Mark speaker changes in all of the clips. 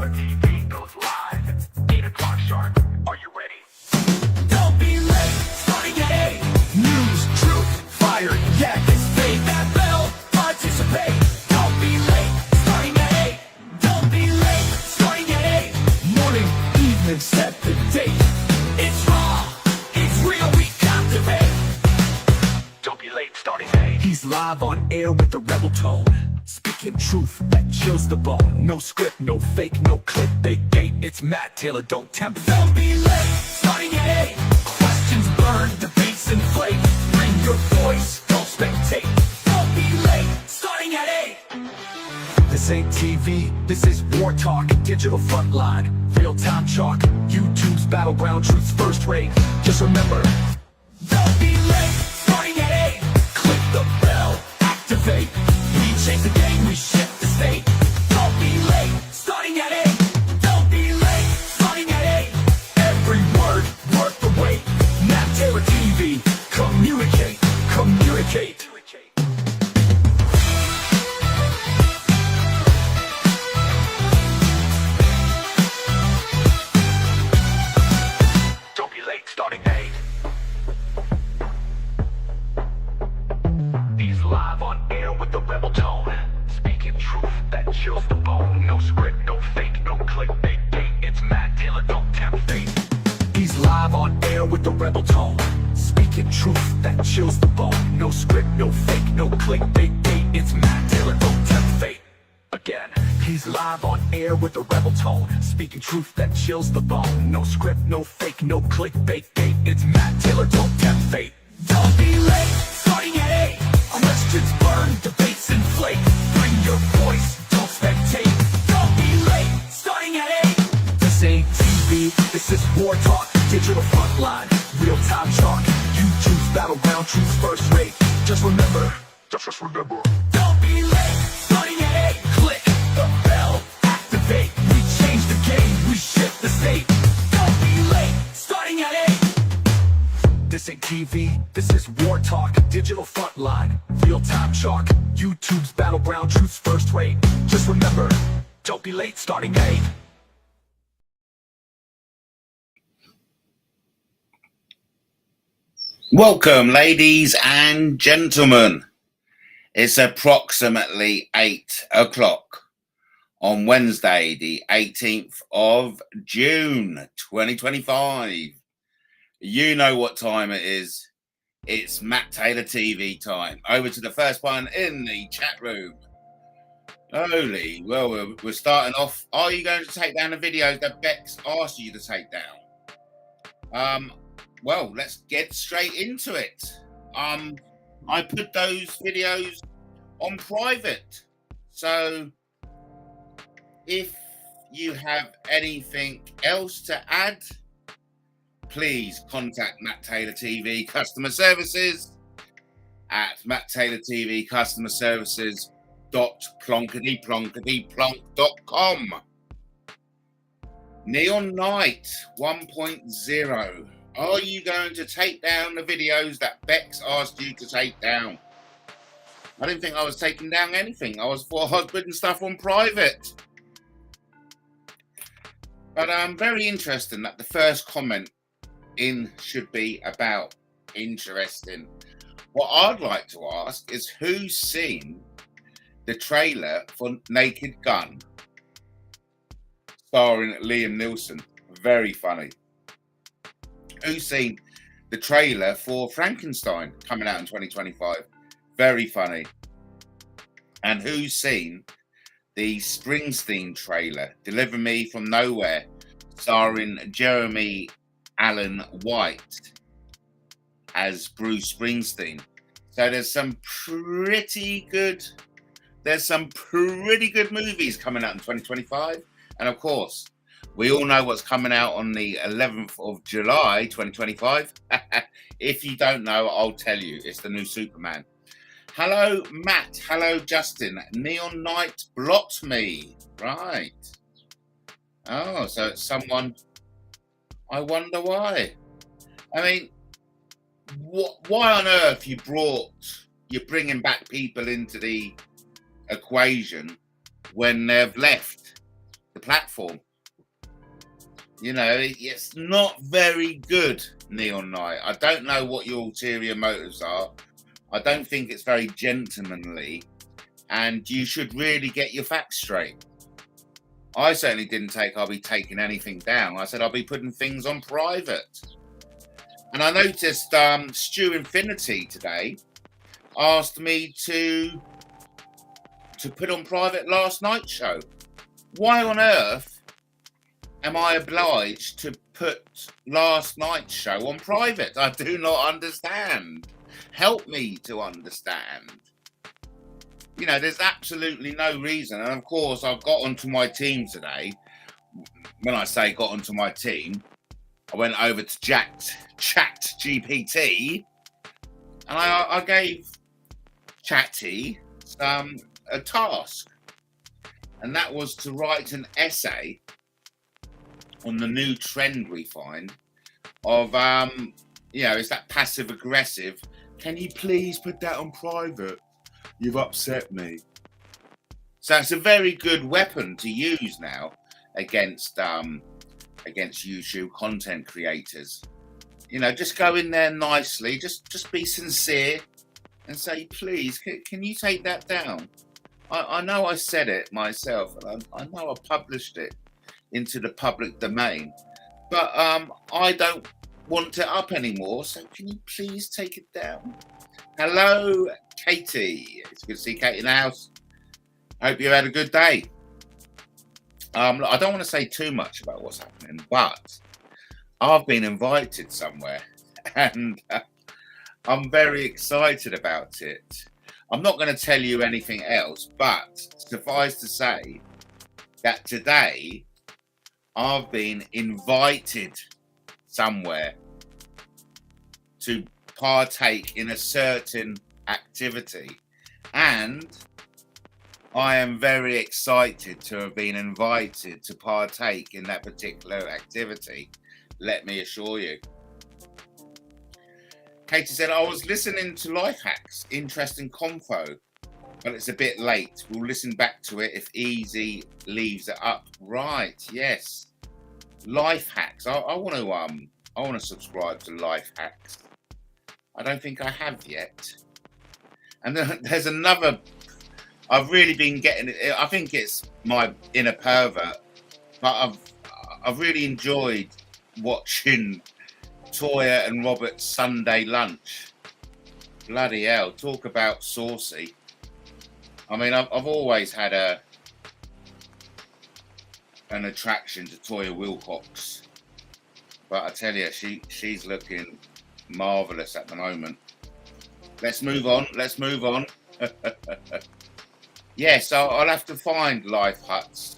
Speaker 1: MattTaylorTV goes live. 8 o'clock sharp. Are you ready? Don't be late. Starting at 8. News, truth, fire, yeah, it's fake. That bell, participate. Don't be late. Starting at 8. Don't be late. Starting at 8. Morning, evening, set the date. It's raw. It's real. We captivate. Don't be late. Starting at 8. He's live on air with the rebel tone. Speaking truth that chills the bone. No script, no fake, no clickbait. It's Matt Taylor, don't tempt. Don't be late, starting at 8. Questions burn, debates inflate. Bring your voice, don't spectate. Don't be late, starting at 8. This ain't TV, this is war talk. Digital frontline, real-time chalk. YouTube's battleground, truth's first rate. Just remember, don't be late, starting at 8. Click the bell, activate. Change the game, we shift the state. Don't be late, starting at 8. Don't be late, starting at 8. Every word worth the wait. MattTaylorTV, communicate, communicate. Don't be late, starting at 8. He's live on air with the rebel tone. Speaking truth that chills the bone. No script, no fake, no clickbait. It's Matt Taylor, don't tempt fate. He's live on air with the rebel tone. Speaking truth that chills the bone. No script, no fake, no clickbait. It's Matt Taylor, don't tempt fate. Again, he's live on air with the rebel tone. Speaking truth that chills the bone. No script, no fake, no clickbait. It's Matt Taylor, don't tempt fate. Don't be late, starting at 8. Questions burn, debates inflate. Bring your voice, don't spectate. Don't be late, starting at 8. This ain't TV, this is war talk. Digital frontline, real-time chalk. YouTube's battleground, truth's first rate. Just remember, just remember. Don't be late, starting at 8. Click the bell, activate. We change the game, we shift the state. Don't be late, starting at 8. This ain't TV, this is war talk. Digital frontline, real-time chalk. YouTube's battleground, truth's first rate. Just remember, don't be late, starting at 8.
Speaker 2: Welcome, ladies and gentlemen. It's approximately 8 o'clock on Wednesday, the 18th of June, 2025. You know what time it is. It's Matt Taylor TV time. Over to the first one in the chat room. Holy, well, we're starting off. Are you going to take down the videos that Bex asked you to take down? Well, let's get straight into it. I put those videos on private. So if you have anything else to add, please contact Matt Taylor TV Customer Services at MattTaylorTV Customer Services.plonketyplonketyplonk.com. Neon Night 1.0. Are you going to take down the videos that Bex asked you to take down? I didn't think I was taking down anything. I was for putting stuff on private. But very interesting that the first comment in should be about interesting. What I'd like to ask is who's seen the trailer for Naked Gun starring Liam Neeson? Very funny. Who's seen the trailer for Frankenstein coming out in 2025? Very funny. And who's seen the Springsteen trailer, Deliver Me From Nowhere, starring Jeremy Allen White as Bruce Springsteen? So there's some pretty good movies coming out in 2025. And of course, we all know what's coming out on the 11th of July, 2025. If you don't know, I'll tell you. It's the new Superman. Hello, Matt. Hello, Justin. Neon Night blocked me. Right. Oh, so it's someone. I wonder why. I mean, why on earth you're bringing back people into the equation when they've left? the platform. You know, it's not very good, Neon Knight. I don't know what your ulterior motives are. I don't think it's very gentlemanly, and you should really get your facts straight. I certainly didn't take I'll be taking anything down. I said I'll be putting things on private. And I noticed Stu Infinity today asked me to put on private last night's show. Why on earth am I obliged to put last night's show on private? I do not understand. Help me to understand. You know, there's absolutely no reason. And of course, I've got onto my team today. When I say got onto my team, I went over to Chat GPT, and I gave Chatty a task, and that was to write an essay on the new trend we find of you know, it's that passive aggressive. Can you please put that on private? You've upset me. So it's a very good weapon to use now against YouTube content creators. You know, just go in there nicely, just be sincere and say, please, can you take that down? I know I said it myself, and I know I published it into the public domain, but I don't want it up anymore, so can you please take it down? Hello, Katie. It's good to see Katie in the house. Hope you had a good day. I don't want to say too much about what's happening, but I've been invited somewhere, and I'm very excited about it. I'm not going to tell you anything else, but suffice to say that today I've been invited somewhere to partake in a certain activity, and I am very excited to have been invited to partake in that particular activity, let me assure you. Katie said, I was listening to Life Hacks, interesting convo, but it's a bit late. We'll listen back to it if Easy leaves it up. Right, yes. Life Hacks. I want to subscribe to Life Hacks. I don't think I have yet. And then there's another. I've really been getting it. I think it's my inner pervert, but I've really enjoyed watching Toya and Robert's Sunday lunch. Bloody hell! Talk about saucy. I mean, I've always had an attraction to Toya Wilcox, but I tell you, she's looking marvelous at the moment. Let's move on. Yes, I'll have to find Life Hut's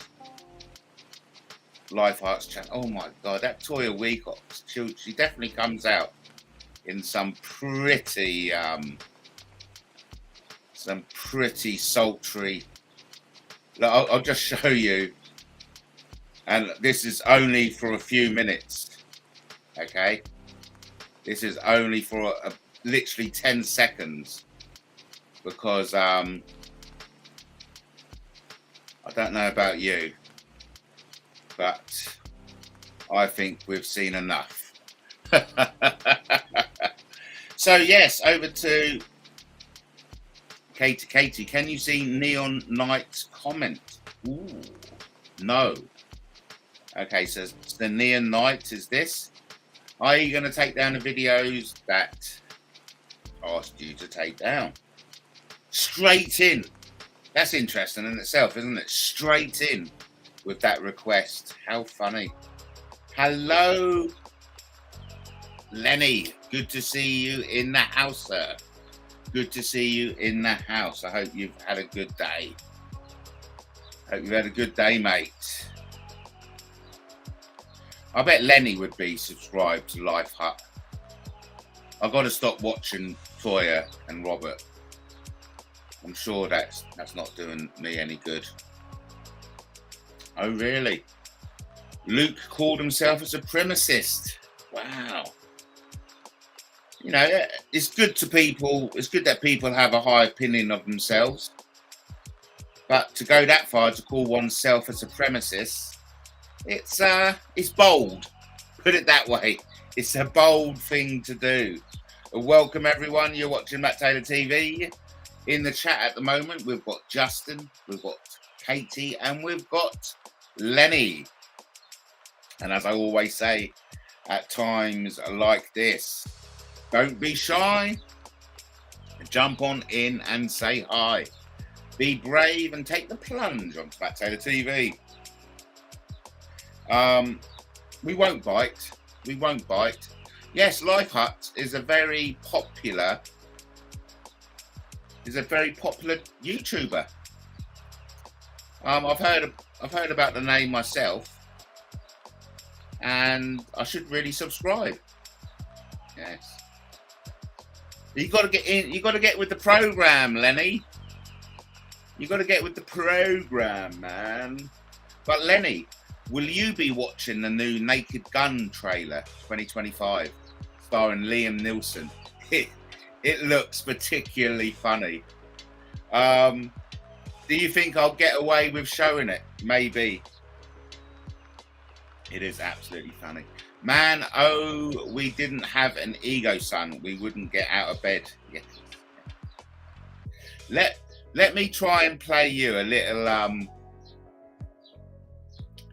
Speaker 2: channel. Oh my God, that Toya Wilcox, she definitely comes out in some pretty sultry. I'll just show you, and this is only for a few minutes. Okay, this is only for literally 10 seconds because I don't know about you, but I think we've seen enough. So yes, over to Katie. Katie, can you see Neon Knight's comment? Ooh, no. Okay, so the Neon Knight is this. Are you going to take down the videos that asked you to take down? Straight in. That's interesting in itself, isn't it? Straight in with that request. How funny. Hello, Lenny. Good to see you in the house, sir. Good to see you in the house. I hope you've had a good day. Hope you've had a good day, mate. I bet Lenny would be subscribed to Life Hut. I've got to stop watching Toya and Robert. I'm sure that's not doing me any good. Oh, really? Luke called himself a supremacist. Wow. You know, it's good to people. It's good that people have a high opinion of themselves. But to go that far to call oneself a supremacist, it's bold. Put it that way. It's a bold thing to do. Welcome everyone. You're watching MattTaylorTV. In the chat at the moment, we've got Justin, we've got Katie, and we've got Lenny. And as I always say, at times like this, don't be shy. Jump on in and say hi. Be brave and take the plunge onto MattTaylorTV. We won't bite. We won't bite. Yes, Life Hut is a very popular YouTuber. I've heard about the name myself, and I should really subscribe. Yes. You got to get in. You got to get with the program, Lenny. You got to get with the program, man. But Lenny, will you be watching the new Naked Gun trailer 2025, starring Liam Neeson? It looks particularly funny. Do you think I'll get away with showing it? Maybe. It is absolutely funny. Man, oh, we didn't have an ego, son. We wouldn't get out of bed. Yeah. Let me try and play you a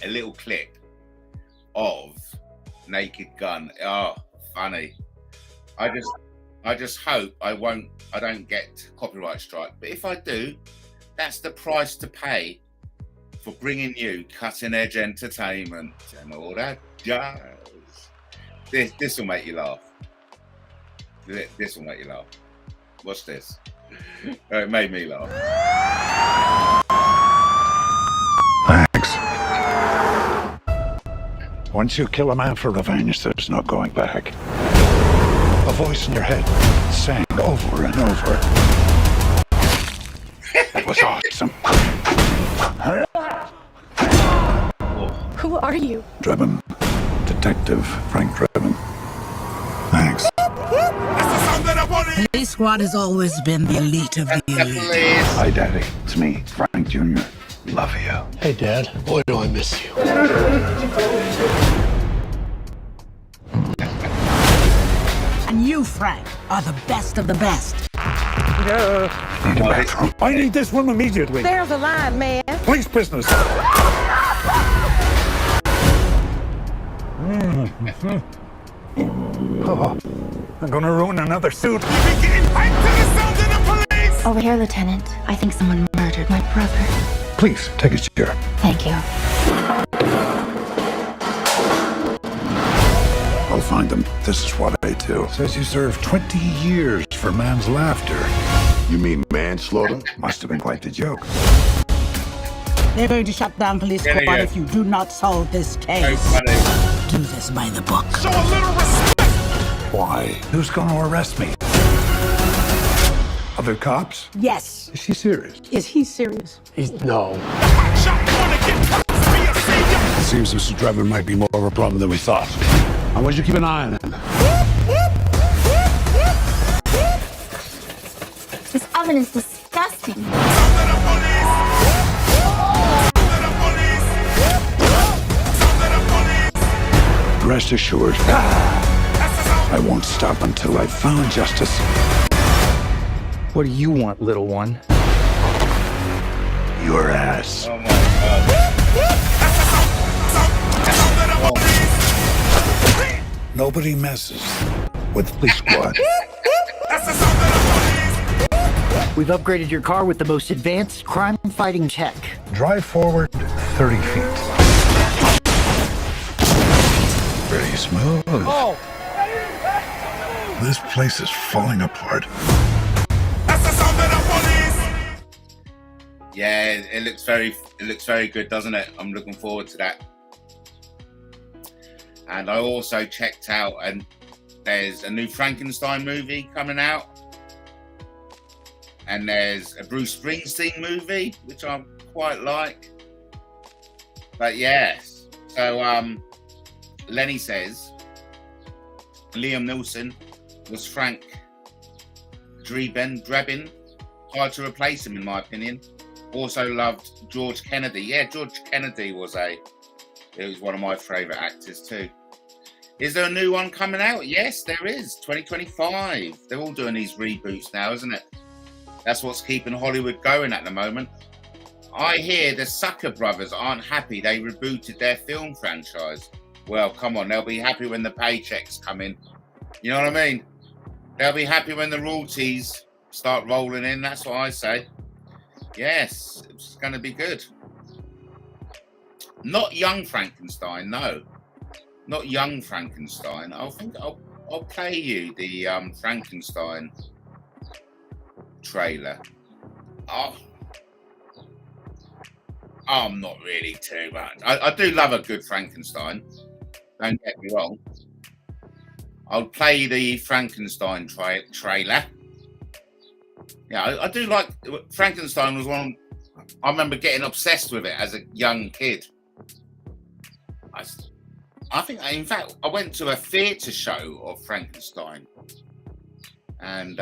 Speaker 2: little clip of Naked Gun. Oh, funny. I just hope I don't get copyright strike. But if I do, that's the price to pay for bringing you cutting edge entertainment and all that jazz. This will make you laugh. This will make you laugh. Watch this. It made me laugh.
Speaker 3: Thanks. Once you kill a man for revenge, there's no going back. A voice in your head sang over and over. It was awesome.
Speaker 4: Who are you?
Speaker 3: Drebin. Detective Frank Drebin. Thanks.
Speaker 5: Police squad has always been the elite of the elite.
Speaker 3: Hi, Daddy. It's me, Frank Jr. Love you.
Speaker 6: Hey, Dad. Boy, do I miss you.
Speaker 5: And you, Frank, are the best of the best.
Speaker 3: I need this room immediately.
Speaker 4: There's a line, man.
Speaker 3: Police business. Oh, I'm gonna ruin another suit.
Speaker 7: Over here, Lieutenant. I think someone murdered my brother.
Speaker 3: Please, take a chair.
Speaker 7: Thank you.
Speaker 3: I'll find them. This is what I do. Says you served 20 years for man's laughter. You mean manslaughter? Must have been quite the joke.
Speaker 5: They're going to shut down police squad if you do not solve this case. Do this by the book.
Speaker 1: Show a little respect.
Speaker 3: Why? Who's going to arrest me? Other cops?
Speaker 5: Yes.
Speaker 3: Is she serious?
Speaker 4: Is he serious?
Speaker 6: No.
Speaker 3: It seems Mr. Drebin might be more of a problem than we thought. I want you to keep an eye on him.
Speaker 7: This oven is disgusting.
Speaker 3: Rest assured, I won't stop until I've found justice.
Speaker 8: What do you want, little one?
Speaker 3: Your ass.
Speaker 2: Oh my God.
Speaker 3: Nobody messes with Police Squad.
Speaker 8: We've upgraded your car with the most advanced crime-fighting tech.
Speaker 3: Drive forward 30 feet. Pretty smooth.
Speaker 8: Oh!
Speaker 3: This place is falling apart.
Speaker 2: Yeah, it looks very good, doesn't it? I'm looking forward to that. And I also checked out, and there's a new Frankenstein movie coming out, and there's a Bruce Springsteen movie, which I quite like. But yes, so Lenny says Liam Neeson was Frank Drebin. Hard to replace him, in my opinion. Also loved George Kennedy. Yeah, George Kennedy was one of my favourite actors too. Is there a new one coming out? Yes, there is. 2025. They're all doing these reboots now, isn't it? That's what's keeping Hollywood going at the moment. I hear the Sucker Brothers aren't happy they rebooted their film franchise. Well, come on, they'll be happy when the paychecks come in. You know what I mean? They'll be happy when the royalties start rolling in. That's what I say. Yes, it's going to be good. Not Young Frankenstein, no. Not Young Frankenstein. I think I'll play you the Frankenstein trailer. Oh, I'm not really too much. I do love a good Frankenstein. Don't get me wrong. I'll play the Frankenstein trailer. Yeah, I do like Frankenstein. Was one I remember getting obsessed with it as a young kid. I think, in fact, I went to a theatre show of Frankenstein and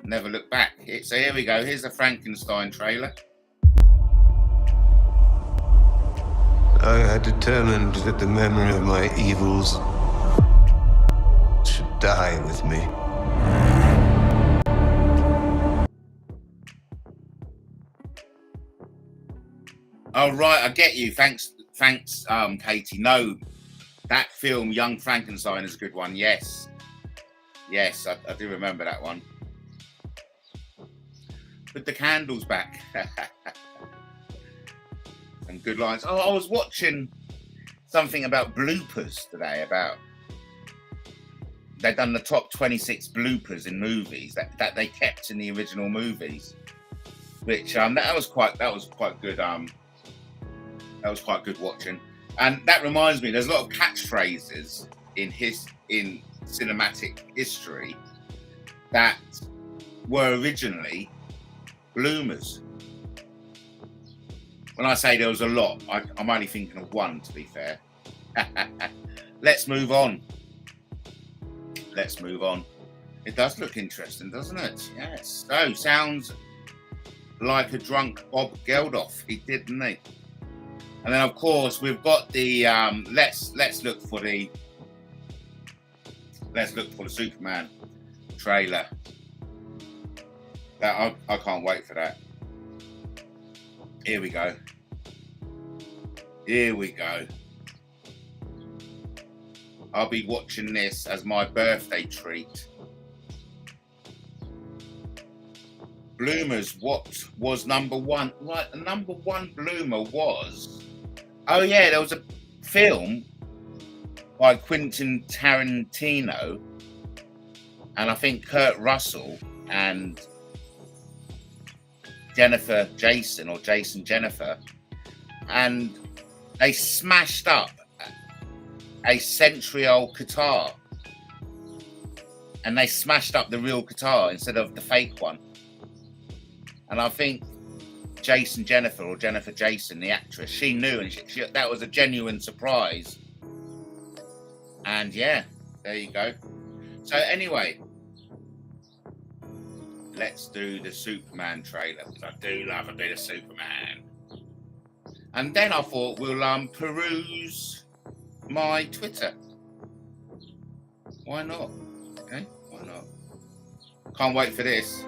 Speaker 2: never looked back. So here we go. Here's the Frankenstein trailer.
Speaker 9: I had determined that the memory of my evils should die with me.
Speaker 2: Oh, right, I get you. Thanks, Katie. No, that film, Young Frankenstein, is a good one. Yes, I do remember that one. Put the candles back. And good lines. Oh, I was watching something about bloopers today. They've done the top 26 bloopers in movies that they kept in the original movies, which that was quite good. That was quite good watching. And that reminds me, there's a lot of catchphrases in cinematic history that were originally bloomers. When I say there was a lot, I'm only thinking of one, to be fair. Let's move on. It does look interesting, doesn't it? Yes. So, sounds like a drunk Bob Geldof. He did, didn't he? And then, of course, we've got the let's look for the Superman trailer. That I can't wait for that. Here we go. I'll be watching this as my birthday treat. Bloomers, what was number one? Right, the number one bloomer was... Oh, yeah, there was a film by Quentin Tarantino, and I think Kurt Russell and Jennifer Jason, or Jason Jennifer, and they smashed up a century-old guitar, and they smashed up the real guitar instead of the fake one. And I think Jason Jennifer, or Jennifer Jason, the actress, she knew, and she, that was a genuine surprise. And yeah, there you go. So anyway, let's do the Superman trailer, because I do love a bit of Superman. And then I thought we'll peruse my Twitter. Why not? Okay, why not? Can't wait for this.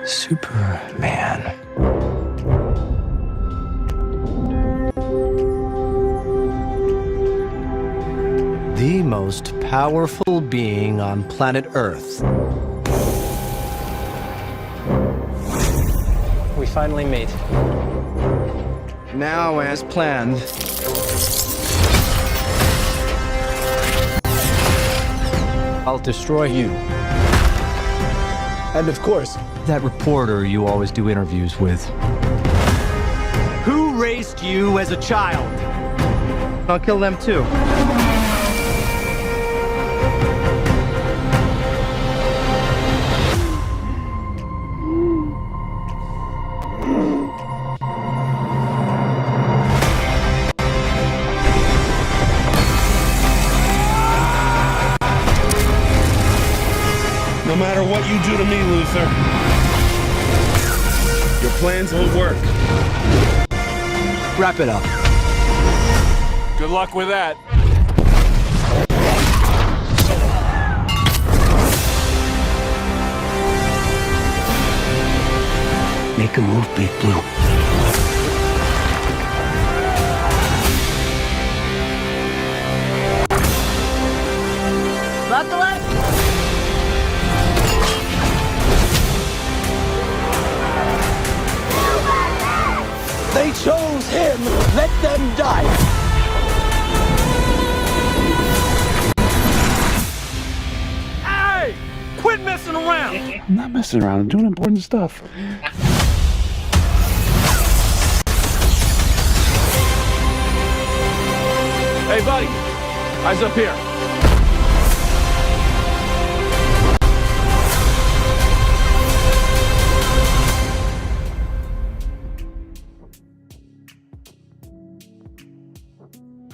Speaker 10: Superman. The most powerful being on planet Earth. We finally meet. Now, as planned, I'll destroy you. And of course, that reporter you always do interviews with. Who raised you as a child? I'll kill them too.
Speaker 11: No matter what you do to me, Luther,
Speaker 1: plans won't work.
Speaker 10: Wrap it up.
Speaker 1: Good luck with that.
Speaker 6: Make a move, Big Blue.
Speaker 5: Buckle up.
Speaker 6: They chose him. Let them die.
Speaker 1: Hey! Quit messing around!
Speaker 3: I'm not messing around. I'm doing important stuff.
Speaker 1: Hey, buddy. Eyes up here.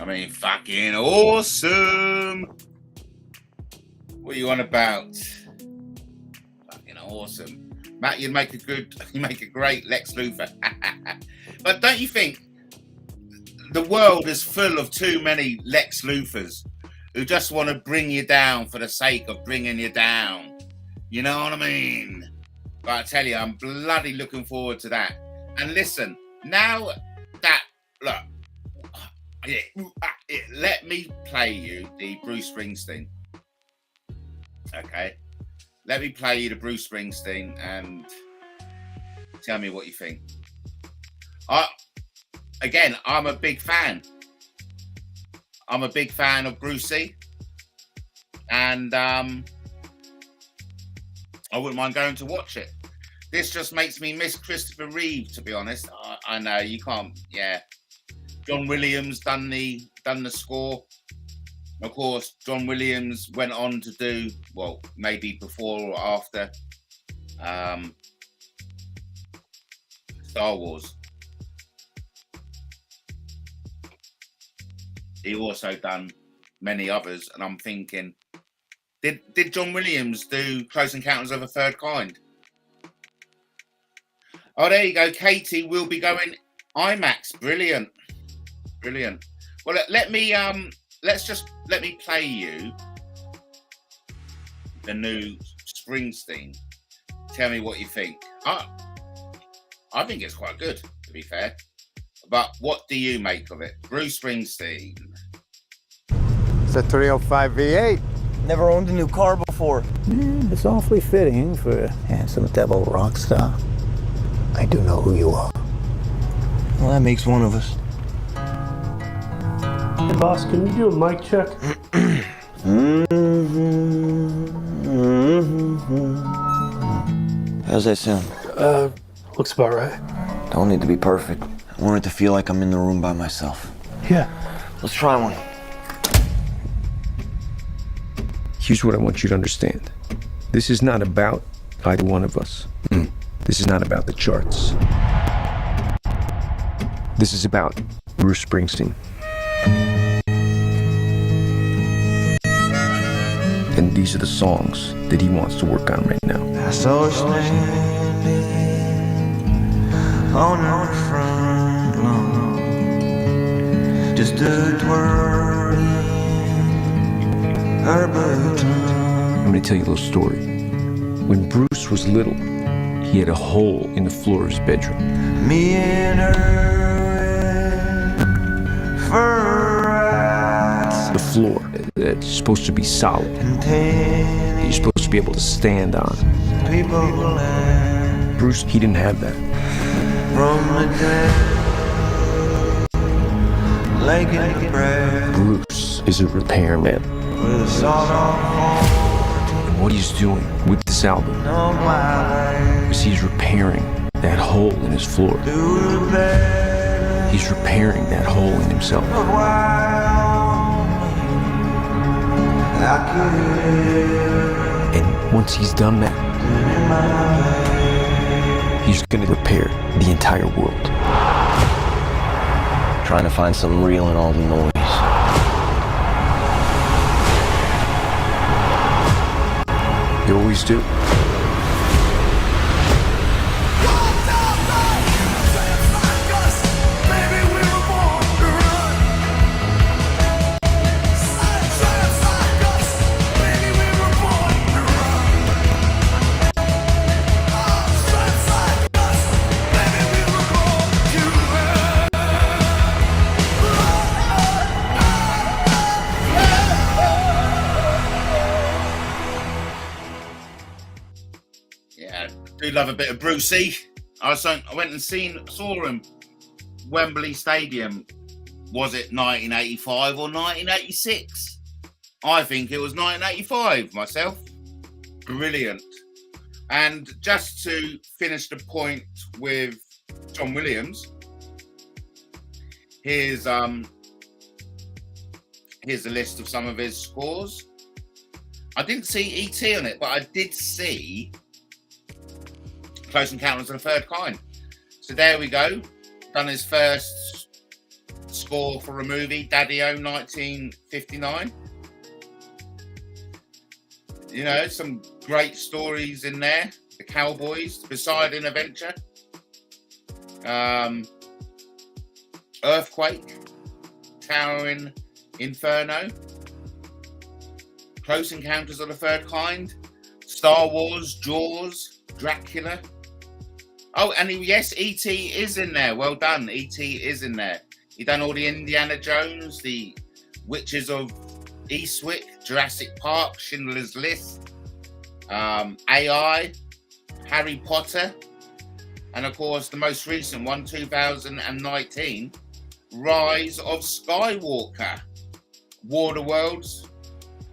Speaker 2: I mean, fucking awesome. What are you on about? Fucking awesome. Matt, you make a great Lex Luthor. But don't you think the world is full of too many Lex Luthors who just want to bring you down for the sake of bringing you down? You know what I mean? But I tell you, I'm bloody looking forward to that. And listen, now that, look, let me play you the Bruce Springsteen. Okay? Let me play you the Bruce Springsteen and tell me what you think. Again, I'm a big fan. I'm a big fan of Brucey. And I wouldn't mind going to watch it. This just makes me miss Christopher Reeve, to be honest. I know, you can't, yeah. John Williams done the score. Of course, John Williams went on to do, well, maybe before or after Star Wars. He also done many others, and I'm thinking, did John Williams do Close Encounters of a Third Kind? Oh, there you go. Katie will be going IMAX. Brilliant. Brilliant. Well, let me play you the new Springsteen. Tell me what you think. I think it's quite good, to be fair. But what do you make of it? Bruce Springsteen.
Speaker 11: It's a 305 V8.
Speaker 8: Never owned a new car before.
Speaker 11: It's awfully fitting for a handsome devil rock star. I do know who you are.
Speaker 8: Well, that makes one of us.
Speaker 6: Hey, boss, can you do a mic check?
Speaker 8: How's that sound?
Speaker 6: Looks about right.
Speaker 8: Don't need to be perfect. I want it to feel like I'm in the room by myself.
Speaker 6: Yeah.
Speaker 8: Let's try one.
Speaker 12: Here's what I want you to understand. This is not about either one of us. This is not about the charts. This is about Bruce Springsteen. And these are the songs that he wants to work on right now.
Speaker 8: I saw her standing on the front lawn, just a twirling her baton.
Speaker 12: I'm gonna tell you a little story. When Bruce was little, he had a hole in the floor of his bedroom.
Speaker 8: Me and her for rides.
Speaker 12: The floor that's supposed to be solid. That you're supposed to be able to stand on. Bruce, he didn't have that.
Speaker 8: From the dead, like in the bread.
Speaker 12: Bruce is a repairman.
Speaker 8: With a sawed-off
Speaker 12: and what he's doing with this album is he's repairing that hole in his floor. He's repairing that hole in himself. And once he's done that, he's gonna repair the entire world.
Speaker 8: Trying to find something real in all the noise.
Speaker 12: You always do.
Speaker 2: do love a bit of Brucey. I went and saw him Wembley Stadium. Was it 1985 or 1986? I think it was 1985 myself. Brilliant. And just to finish the point with John Williams, here's a list of some of his scores. I didn't see E.T. on it, but I did see Close Encounters of the Third Kind. So there we go. Done his first score for a movie, Daddy-O, 1959. You know, some great stories in there. The Cowboys, Poseidon Adventure, Earthquake, Towering Inferno, Close Encounters of the Third Kind, Star Wars, Jaws, Dracula. Oh, and yes, E.T. is in there. Well done, E.T. is in there. He done all the Indiana Jones, the Witches of Eastwick, Jurassic Park, Schindler's List, AI, Harry Potter, and of course the most recent one, 2019, Rise of Skywalker, War of the Worlds.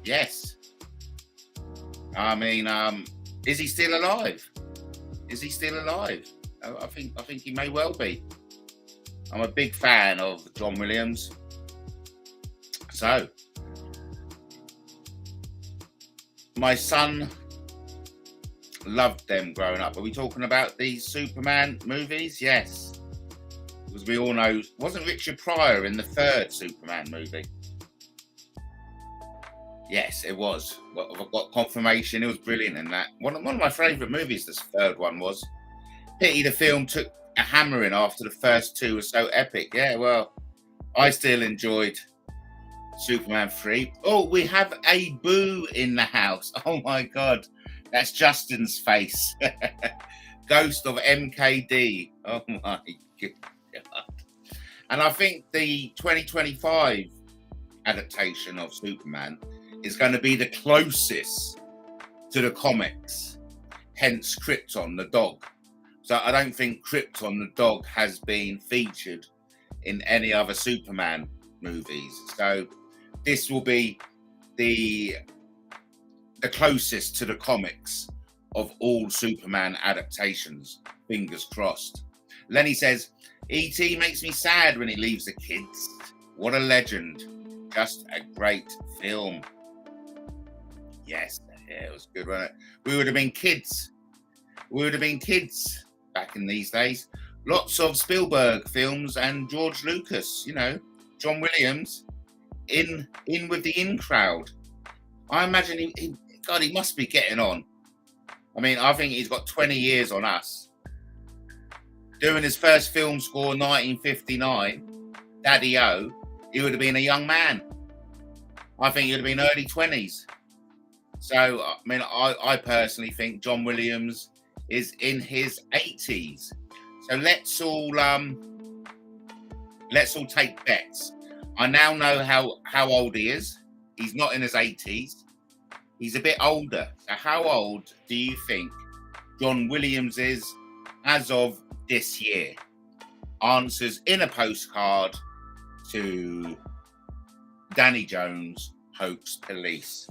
Speaker 2: Yes. I mean, is he still alive? Is he still alive? I think he may well be. I'm a big fan of John Williams. So, my son loved them growing up. Are we talking about these Superman movies? Yes. Because we all know, wasn't Richard Pryor in the third Superman movie? Yes, it was. I've got confirmation. It was brilliant in that. One of my favourite movies, this third one was. Pity the film took a hammering after the first two were so epic. Yeah, well, I still enjoyed Superman 3. Oh, we have a boo in the house. Oh my God. That's Justin's face. Ghost of MKD. Oh my God. And I think the 2025 adaptation of Superman is going to be the closest to the comics. Hence Krypton, the dog. So I don't think Krypton, the dog, has been featured in any other Superman movies. So this will be the closest to the comics of all Superman adaptations. Fingers crossed. Lenny says, E.T. makes me sad when he leaves the kids. What a legend. Just a great film. Yes, yeah, it was good, wasn't it? We would have been kids. We would have been kids back in these days. Lots of Spielberg films and George Lucas, you know, John Williams in with the in crowd. I imagine he must be getting on. I mean, I think he's got 20 years on us. Doing his first film score, 1959, Daddy-O, he would have been a young man. I think he would have been early 20s. So, I mean, I personally think John Williams is in his 80s. So let's all take bets. I now know how old he is. He's not in his 80s. He's a bit older. So how old do you think John Williams is as of this year? Answers in a postcard to Danny Jones, Hoax Police.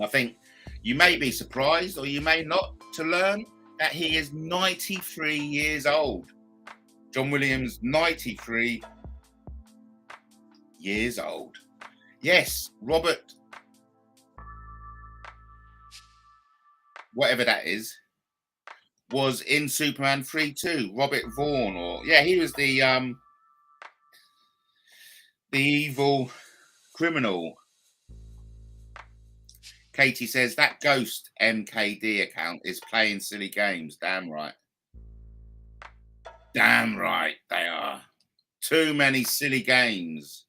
Speaker 2: I think you may be surprised, or you may not, to learn that he is 93 years old. John Williams, 93 years old. Yes, Robert, whatever that is, was in Superman 3 too. Robert Vaughn, or yeah, he was the evil criminal. Katie says that Ghost MKD account is playing silly games. Damn right. Damn right they are. Too many silly games,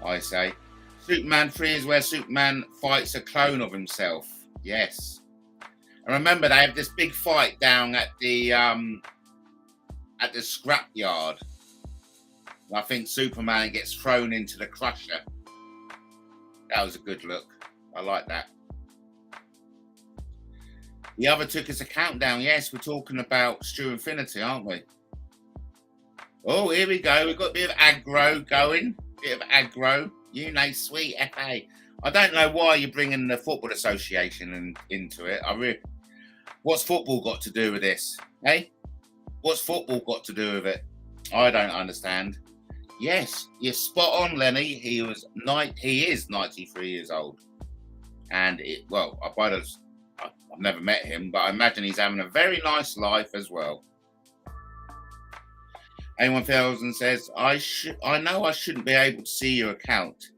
Speaker 2: I say. Superman 3 is where Superman fights a clone of himself. Yes. And remember, they have this big fight down at the scrapyard. I think Superman gets thrown into the crusher. That was a good look. I like that. The other took us a countdown. Yes, we're talking about Stu Infinity, aren't we? Oh, here we go. We've got a bit of aggro going. Bit of aggro. You know, sweet FA. I don't know why you're bringing the Football Association into it. What's football got to do with this? Hey? What's football got to do with it? I don't understand. Yes, you're spot on, Lenny. He is 93 years old. And, I've never met him, but I imagine he's having a very nice life as well. A1000 says, I know I shouldn't be able to see your account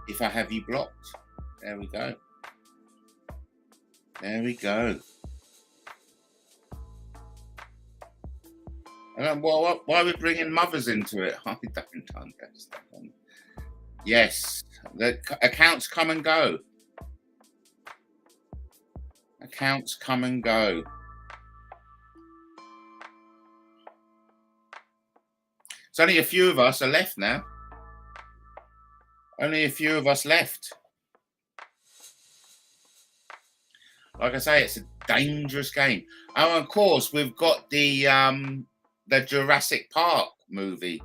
Speaker 2: if I have you blocked. There we go. There we go. And why are we bringing mothers into it? I don't understand. Yes, the accounts come and go. Accounts come and go. It's only a few of us are left now. Only a few of us left. Like I say, it's a dangerous game. Oh, of course, we've got the Jurassic Park movie.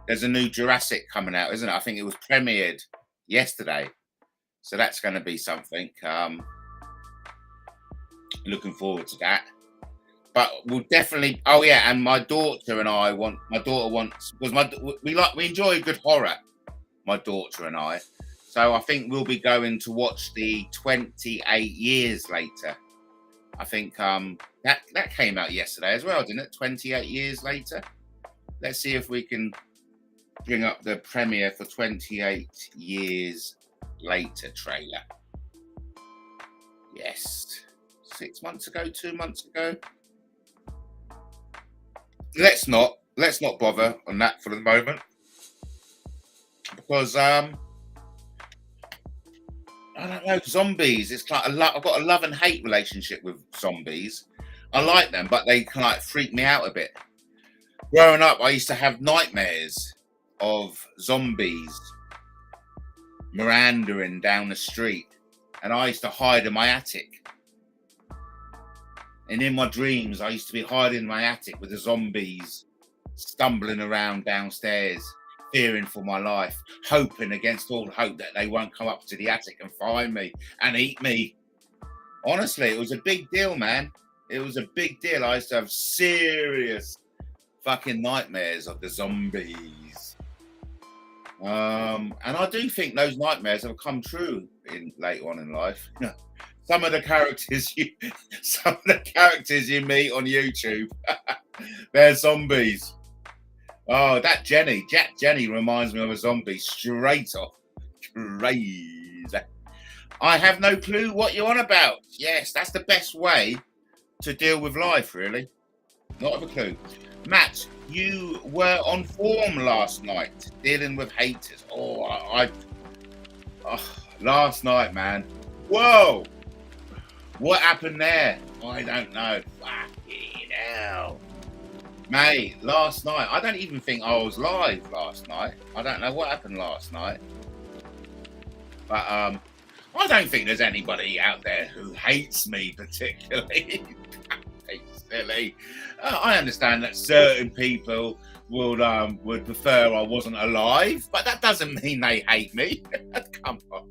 Speaker 2: There's a new Jurassic coming out, isn't it? I think it was premiered yesterday. So that's going to be something. Looking forward to that. But we'll definitely. Oh yeah, and my daughter and I want. My daughter wants because we enjoy a good horror. My daughter and I. So I think we'll be going to watch the 28 Years Later. I think that came out yesterday as well, didn't it? 28 Years Later. Let's see if we can bring up the premiere for 28 Years Later trailer. Yes. 6 months ago, 2 months ago. Let's not bother on that for the moment. Because I don't know, zombies. It's like I've got a love and hate relationship with zombies. I like them, but they kind of like freak me out a bit. Growing up, I used to have nightmares of zombies mirandering down the street, and I used to hide in my attic. And in my dreams, I used to be hiding in my attic with the zombies stumbling around downstairs, fearing for my life, hoping against all hope that they won't come up to the attic and find me and eat me. Honestly, it was a big deal, man. It was a big deal. I used to have serious fucking nightmares of the zombies. And I do think those nightmares have come true later on in life. Some of the characters you meet on YouTube, they're zombies. Oh, that Jack Jenny reminds me of a zombie straight off. Crazy. I have no clue what you're on about. Yes, that's the best way to deal with life, really. Not with a clue. Matt, you were on form last night, dealing with haters. Last night, man. Whoa! What happened there? I don't know. Fucking hell. Mate, last night, I don't even think I was live last night. I don't know what happened last night. But I don't think there's anybody out there who hates me particularly. Silly. I understand that certain people would prefer I wasn't alive, but that doesn't mean they hate me. Come on.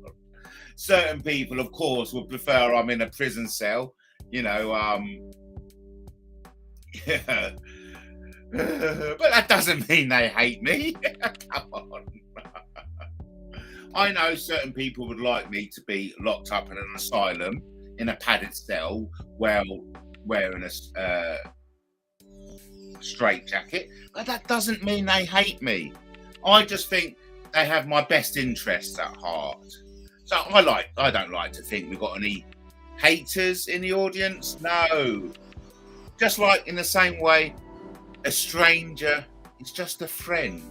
Speaker 2: Certain people, of course, would prefer I'm in a prison cell. Yeah. But that doesn't mean they hate me. Come on. I know certain people would like me to be locked up in an asylum in a padded cell wearing a straitjacket, but that doesn't mean they hate me. I just think they have my best interests at heart. So I don't like to think we've got any haters in the audience. No. Just like in the same way, a stranger is just a friend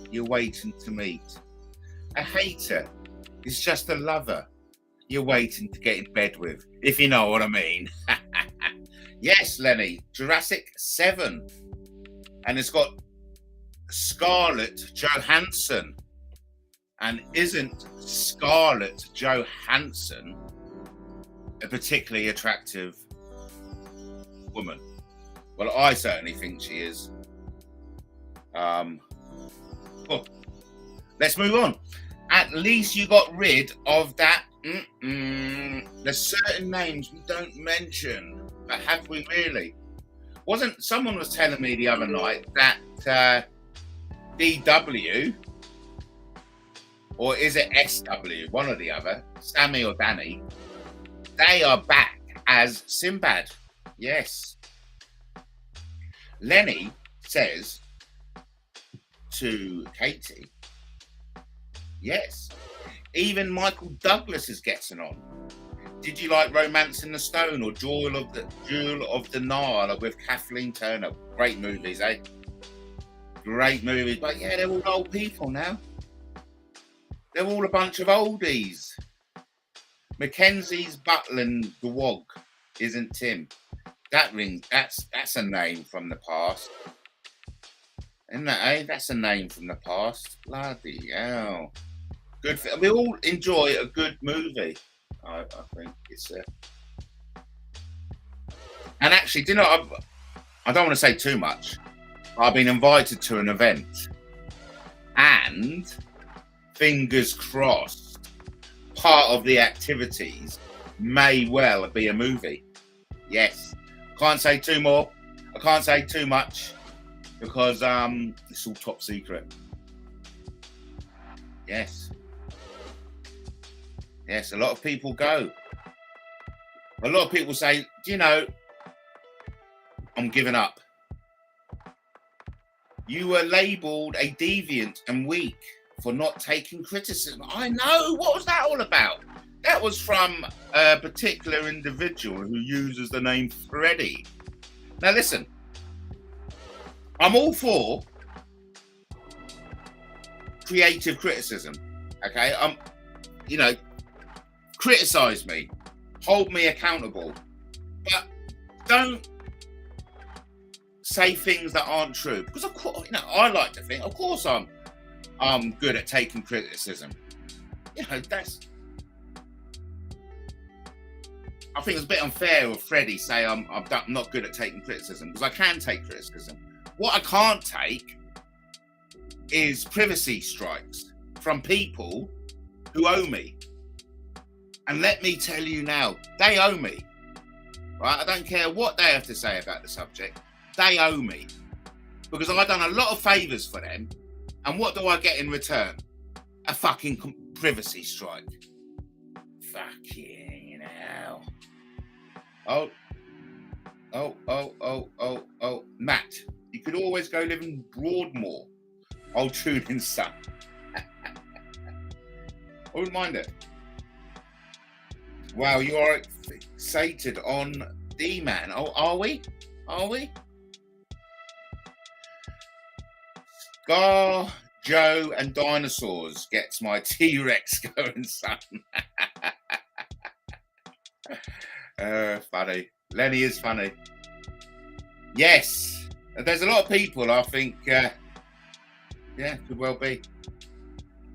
Speaker 2: you're waiting to meet. A hater is just a lover you're waiting to get in bed with, if you know what I mean. Yes, Lenny, Jurassic 7. And it's got Scarlett Johansson. And isn't Scarlett Johansson a particularly attractive woman. Well, I certainly think she is. Well, let's move on. At least you got rid of that. There's certain names we don't mention, but have we really? Someone was telling me the other night that DW, or is it SW, one or the other, Sammy or Danny, they are back as Sinbad. Yes. Lenny says to Katie, yes, even Michael Douglas is getting on. Did you like Romance in the Stone or Jewel of the Nile with Kathleen Turner? Great movies, eh? Great movies. But yeah, they're all old people now. They're all a bunch of oldies. Mackenzie's Butland the Wog isn't Tim. That rings. That's a name from the past. Isn't that, eh? That's a name from the past. Bloody hell. Good. We all enjoy a good movie. I think it's and actually, do you know, I don't want to say too much. I've been invited to an event, and fingers crossed, part of the activities may well be a movie. Yes, can't say too more. I can't say too much because it's all top secret. Yes. Yes, a lot of people go. A lot of people say, do you know, I'm giving up. You were labelled a deviant and weak for not taking criticism. I know. What was that all about? That was from a particular individual who uses the name Freddie. Now, listen. I'm all for creative criticism. Okay? You know, criticize me, hold me accountable, but don't say things that aren't true. Because of course, you know, I like to think, of course, I'm good at taking criticism. You know, I think it's a bit unfair of Freddie say I'm not good at taking criticism, because I can take criticism. What I can't take is privacy strikes from people who owe me. And let me tell you now, they owe me. Right? I don't care what they have to say about the subject. They owe me. Because I've done a lot of favours for them. And what do I get in return? A fucking privacy strike. Fucking hell. Oh. Matt, you could always go live in Broadmoor. I'll tune in, son. I wouldn't mind it. Wow, you are fixated on D-Man. Oh, are we? Are we? Scar, Joe, and dinosaurs gets my T-Rex going, son. Funny. Lenny is funny. Yes. There's a lot of people, I think, yeah, could well be.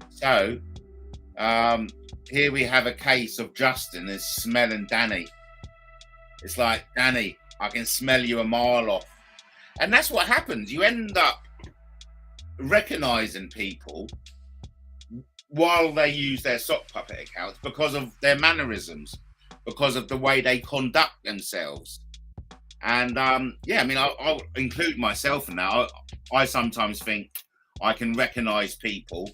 Speaker 2: So, here we have a case of Justin is smelling Danny. It's like, Danny, I can smell you a mile off. And that's what happens. You end up recognizing people while they use their sock puppet accounts because of their mannerisms, because of the way they conduct themselves. And yeah, I mean, I'll include myself in that. I sometimes think I can recognize people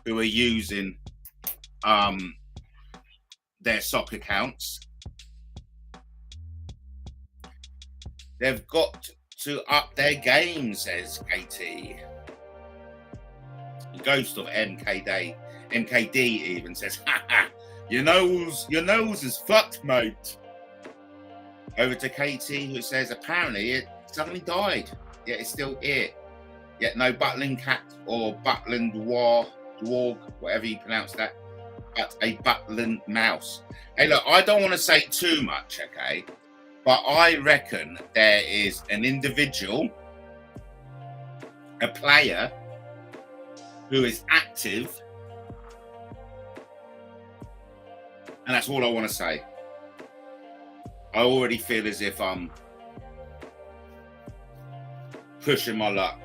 Speaker 2: who are using their sock accounts. They've got to up their game, says KT. The ghost of MKD even says, your nose is fucked, mate. Over to KT, who says apparently it suddenly died, yet it's still here. Yet no Butland cat or Butland dwarf, whatever you pronounce that, but a Butland mouse. Hey, look, I don't want to say too much, okay? But I reckon there is an individual, a player, who is active, and that's all I want to say. I already feel as if I'm pushing my luck.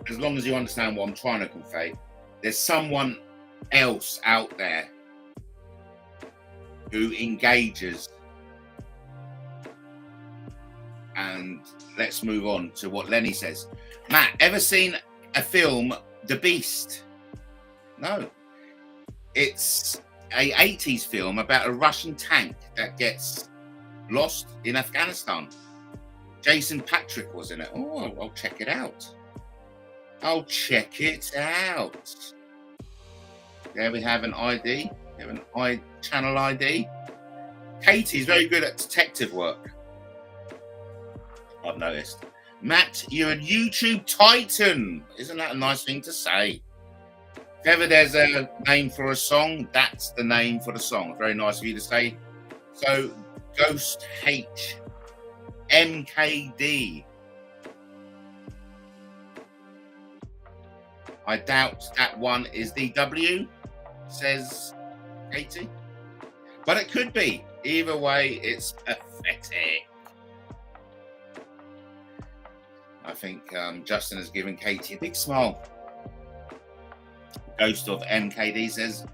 Speaker 2: As long as you understand what I'm trying to convey, there's someone else out there who engages. And let's move on to what Lenny says. Matt, ever seen a film, The Beast? No. It's a 80s film about a Russian tank that gets lost in Afghanistan. Jason Patrick was in it. Oh, I'll check it out. I'll check it out. There we have an ID. We have an channel ID. Katie's very good at detective work, I've noticed. Matt, you're a YouTube titan. Isn't that a nice thing to say? If ever there's a name for a song, that's the name for the song. Very nice of you to say. So, Ghost H, MKD. I doubt that one is DW, says Katie. But it could be. Either way, it's pathetic. I think Justin has given Katie a big smile. Ghost of MKD says,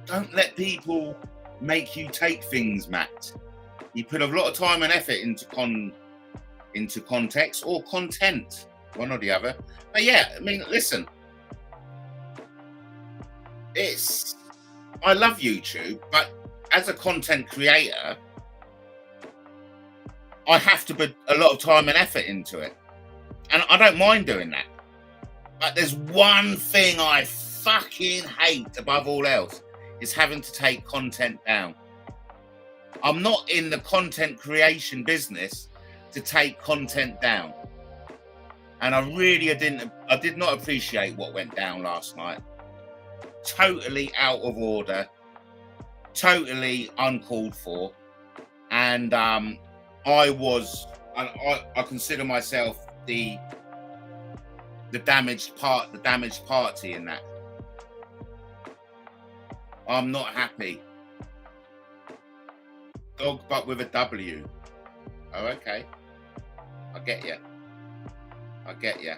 Speaker 2: don't let people make you take things, Matt. You put a lot of time and effort into context or content, one or the other. But yeah, I mean, listen, I love YouTube, but as a content creator, I have to put a lot of time and effort into it. And I don't mind doing that. But there's one thing I fucking hate above all else, is having to take content down. I'm not in the content creation business to take content down. And I did not appreciate what went down last night. Totally out of order, totally uncalled for. And I consider myself the damaged party in that. I'm not happy. Dog, but with a W. Oh, okay. I get you.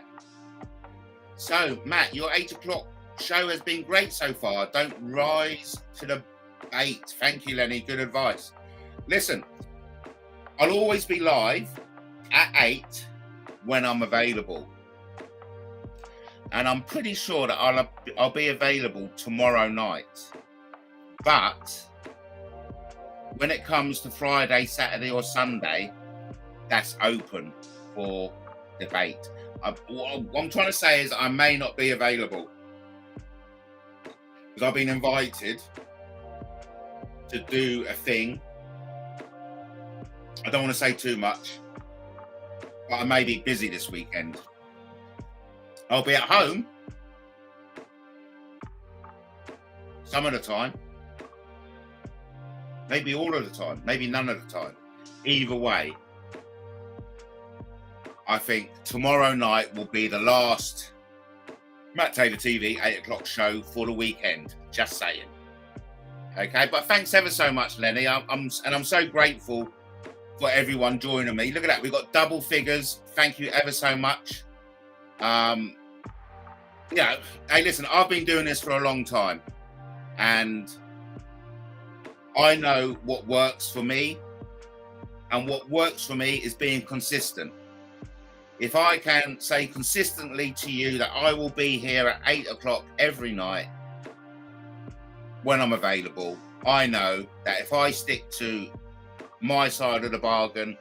Speaker 2: So, Matt, your 8 o'clock show has been great so far. Don't rise to the bait. Thank you, Lenny. Good advice. Listen, I'll always be live at 8 when I'm available. And I'm pretty sure that I'll be available tomorrow night. But when it comes to Friday, Saturday or Sunday, that's open for debate. What I'm trying to say is I may not be available because I've been invited to do a thing. I don't want to say too much, but I may be busy this weekend. I'll be at home some of the time, maybe all of the time, maybe none of the time. Either way, I think tomorrow night will be the last MattTaylorTV 8 o'clock show for the weekend. Just saying. Okay, but thanks ever so much, Lenny. I'm so grateful for everyone joining me. Look at that, we've got double figures. Thank you ever so much. Yeah, hey, listen, I've been doing this for a long time, and I know what works for me, and what works for me is being consistent. If I can say consistently to you that I will be here at 8 o'clock every night when I'm available, I know that if I stick to my side of the bargain,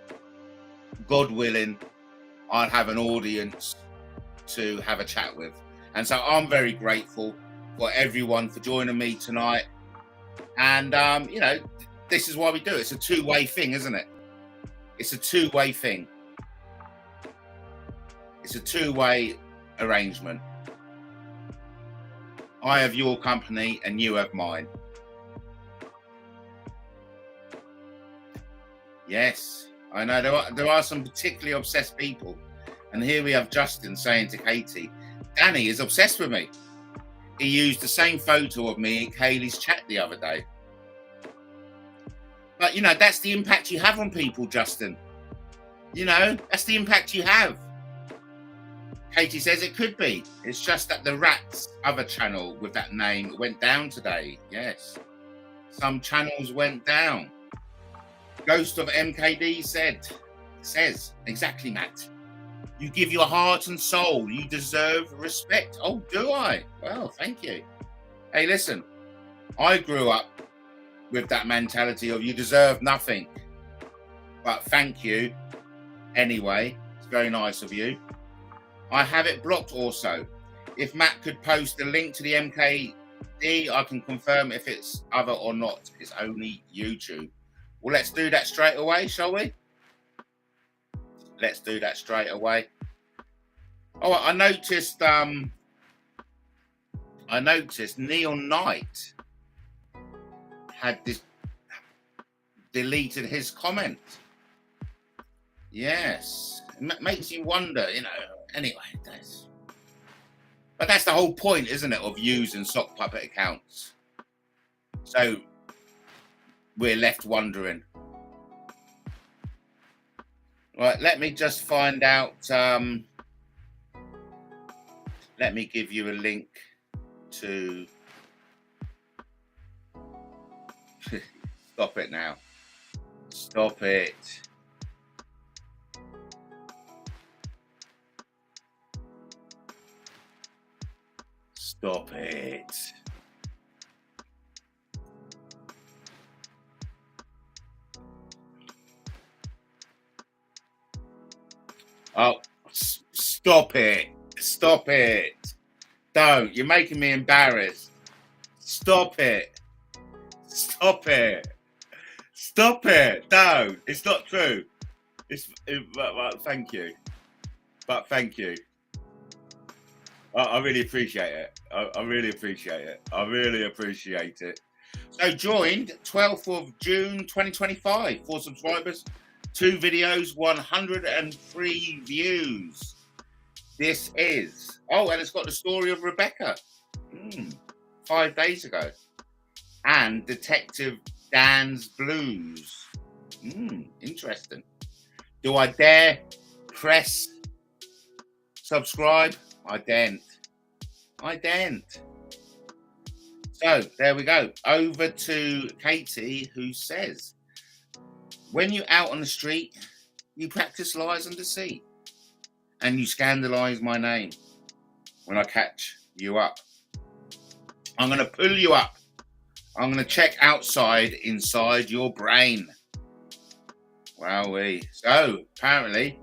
Speaker 2: God willing, I'll have an audience to have a chat with. And so I'm very grateful for everyone for joining me tonight. And, you know, this is why we do it. It's a two-way thing, isn't it? It's a two-way thing. It's a two-way arrangement. I have your company and you have mine. Yes, I know there are some particularly obsessed people. And here we have Justin saying to Katie, Danny is obsessed with me. He used the same photo of me in Kaylee's chat the other day. But, you know, that's the impact you have on people, Justin. You know, that's the impact you have. Katie says it could be. It's just that the Rats other channel with that name went down today. Yes. Some channels went down. Ghost of MKD says, exactly, Matt. You give your heart and soul. You deserve respect. Oh, do I? Well, thank you. Hey, listen, I grew up with that mentality of you deserve nothing. But thank you. Anyway, it's very nice of you. I have it blocked also. If Matt could post a link to the MKD, I can confirm if it's other or not. It's only YouTube. Well, let's do that straight away, shall we? Let's do that straight away. Oh, I noticed Neon Knight had deleted his comment. Yes, it makes you wonder, you know. Anyway, but that's the whole point, isn't it, of using sock puppet accounts? So we're left wondering. Right, let me just find out. Let me give you a link to. Stop it now. Stop it. Stop it. Oh, stop it. Stop it. Don't. You're making me embarrassed. Stop it. Stop it. Stop it. Don't. It's not true. But thank you. But thank you. I really appreciate it. I really appreciate it. I really appreciate it. So joined 12th of June 2025. 4 subscribers, 2 videos, 103 views. This is... Oh, and it's got the story of Rebecca. 5 days ago. And Detective Dan's Blues. Interesting. Do I dare press subscribe? I daren't. So there we go. Over to Katie, who says, when you're out on the street, you practice lies and deceit. And you scandalize my name when I catch you up. I'm going to pull you up. I'm going to check inside your brain. Wowee. So apparently,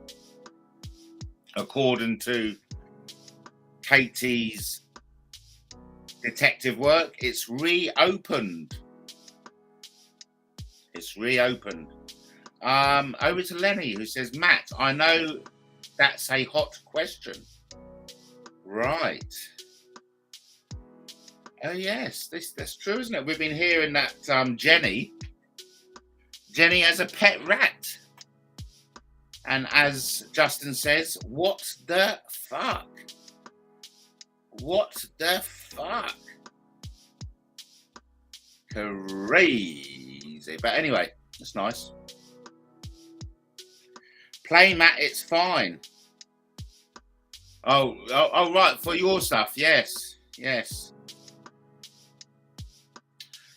Speaker 2: according to Katie's detective work, it's reopened. It's reopened. Over to Lenny, who says, Matt, I know that's a hot question. Right. Oh yes, that's true, isn't it? We've been hearing that Jenny has a pet rat. And as Justin says, what the fuck? What the fuck? Crazy. But anyway, that's nice. Play, Matt, it's fine. Oh, right, for your stuff. Yes.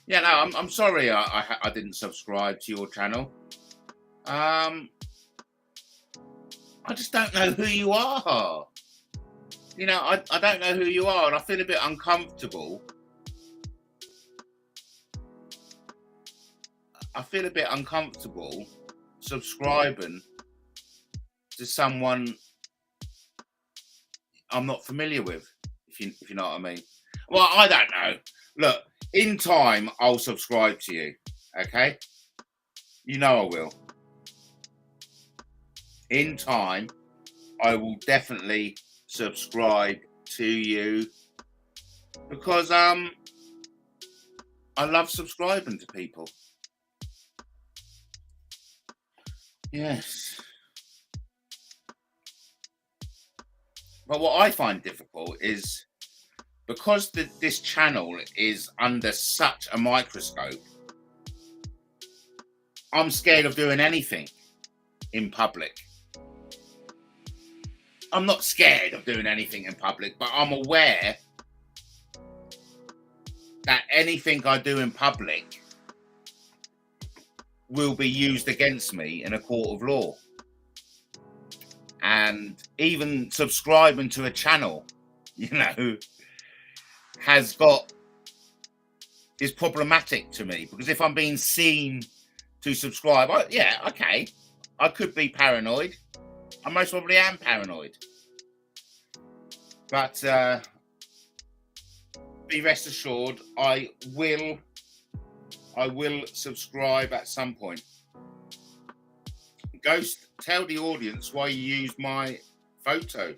Speaker 2: Yeah, no, I'm sorry I didn't subscribe to your channel. I just don't know who you are. You know, I don't know who you are, and I feel a bit uncomfortable. Subscribing to someone I'm not familiar with, if you know what I mean. Well, I don't know. Look, in time, I'll subscribe to you, okay? You know I will. In time, I will definitely subscribe to you because I love subscribing to people. Yes. But what I find difficult is because this channel is under such a microscope, I'm scared of doing anything in public I'm not scared of doing anything in public, but I'm aware that anything I do in public will be used against me in a court of law. And even subscribing to a channel, you know, is problematic to me, because if I'm being seen to subscribe, yeah, okay, I could be paranoid. I most probably am paranoid. But be rest assured, I will subscribe at some point. Ghost, tell the audience why you used my photo.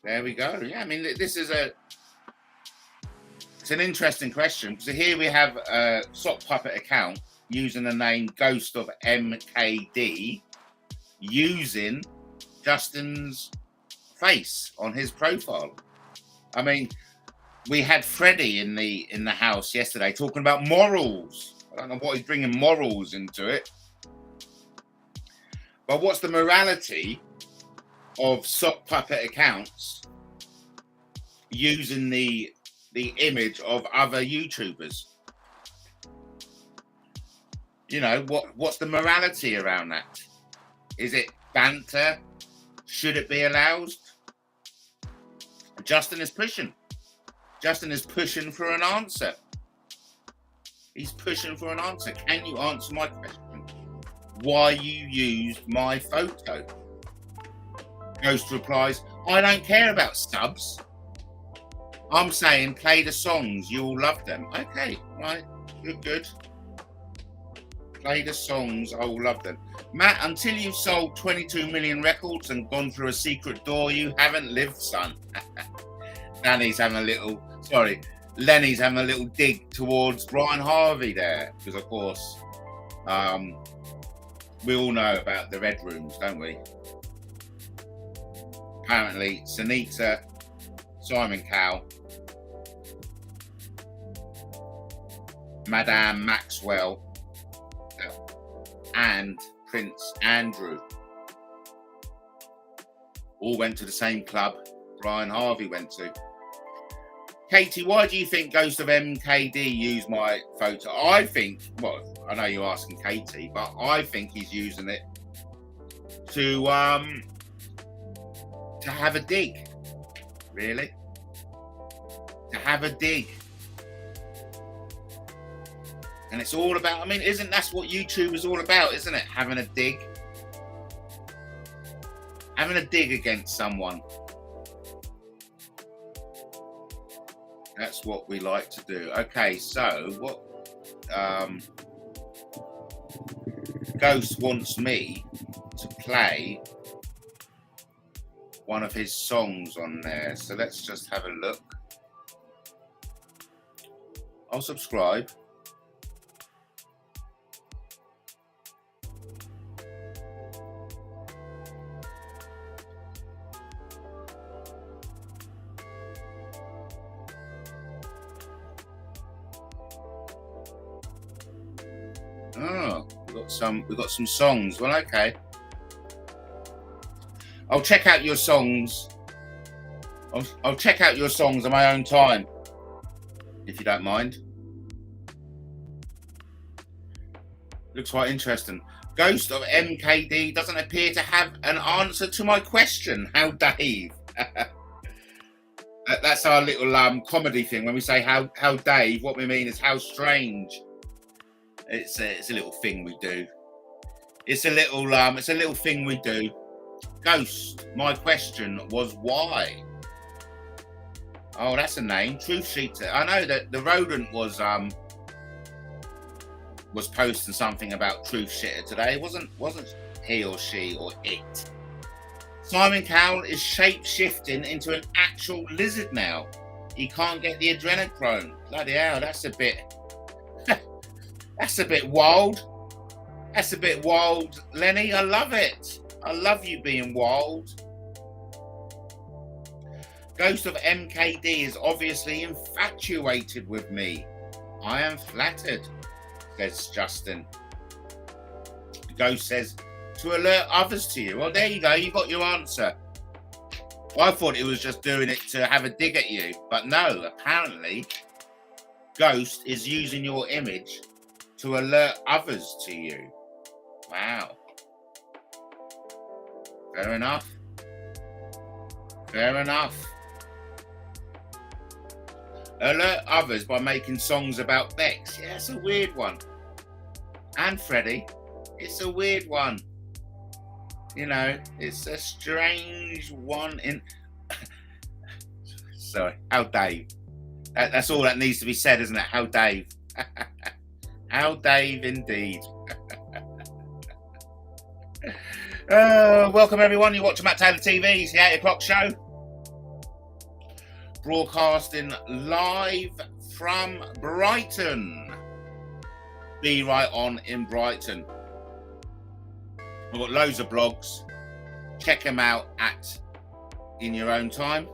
Speaker 2: There we go. Yeah, I mean, this is it's an interesting question, because here we have a sock puppet account using the name Ghost of MKD, using Justin's face on his profile. I mean, we had Freddie in the house yesterday talking about morals. I don't know what he's bringing morals into it. But what's the morality of sock puppet accounts using the image of other YouTubers? You know, what's the morality around that? Is it banter? Should it be allowed? Justin is pushing. Justin is pushing for an answer. He's pushing for an answer. Can you answer my question? Why you used my photo? Ghost replies, I don't care about subs. I'm saying play the songs. You'll love them. Okay, right. Good. Play the songs. I will love them. Matt, until you've sold 22 million records and gone through a secret door, you haven't lived, son. Lenny's having a little dig towards Brian Harvey there, because of course, we all know about the red rooms, don't we? Apparently, Sanita, Simon Cowell, Madame Maxwell, and Prince Andrew all went to the same club Brian Harvey went to. Katie, why do you think Ghost of MKD used my photo? I think, well, I know you're asking Katie, but I think he's using it to have a dig, really. To have a dig. And it's all about, I mean, isn't that's what YouTube is all about, isn't it? Having a dig. Having a dig against someone. That's what we like to do. Okay, so what Ghost wants me to play one of his songs on there. So let's just have a look. I'll subscribe. Oh, we've got some songs. Well, okay. I'll check out your songs. I'll check out your songs on my own time, if you don't mind. Looks quite interesting. Ghost of MKD doesn't appear to have an answer to my question. How Dave? That's our little comedy thing. When we say how Dave, what we mean is how strange. It's a little thing we do. It's a little thing we do. Ghost, my question was why? Oh, that's a name. Truth Sheet. I know that the rodent was posting something about Truth Shitter today. Wasn't he or she or it? Simon Cowell is shape-shifting into an actual lizard now. He can't get the adrenochrome. Bloody hell, that's a bit that's a bit wild. That's a bit wild, Lenny. I love it. I love you being wild. Ghost of MKD is obviously infatuated with me. I am flattered, says Justin. Ghost says, to alert others to you. Well, there you go. You got your answer. I thought it was just doing it to have a dig at you, but no, apparently Ghost is using your image to alert others to you. Wow. Fair enough. Fair enough. Alert others by making songs about Bex. Yeah, it's a weird one. And Freddie. It's a weird one. You know, it's a strange one in... Sorry, how Dave. That's all that needs to be said, isn't it? How Dave. How Dave indeed. Welcome everyone. You're watching MattTaylorTV's The 8 O'Clock Show. Broadcasting live from Brighton. Be right on in Brighton. I've got loads of blogs. Check them out in your own time.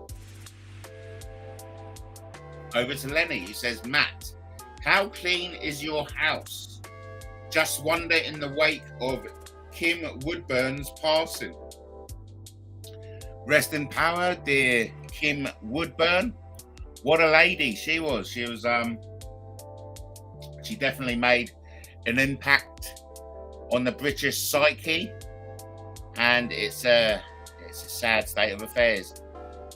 Speaker 2: Over to Lenny, who says, Matt, how clean is your house? Just wonder in the wake of Kim Woodburn's passing. Rest in power, dear Kim Woodburn. What a lady she was. She definitely made an impact on the British psyche, and it's a sad state of affairs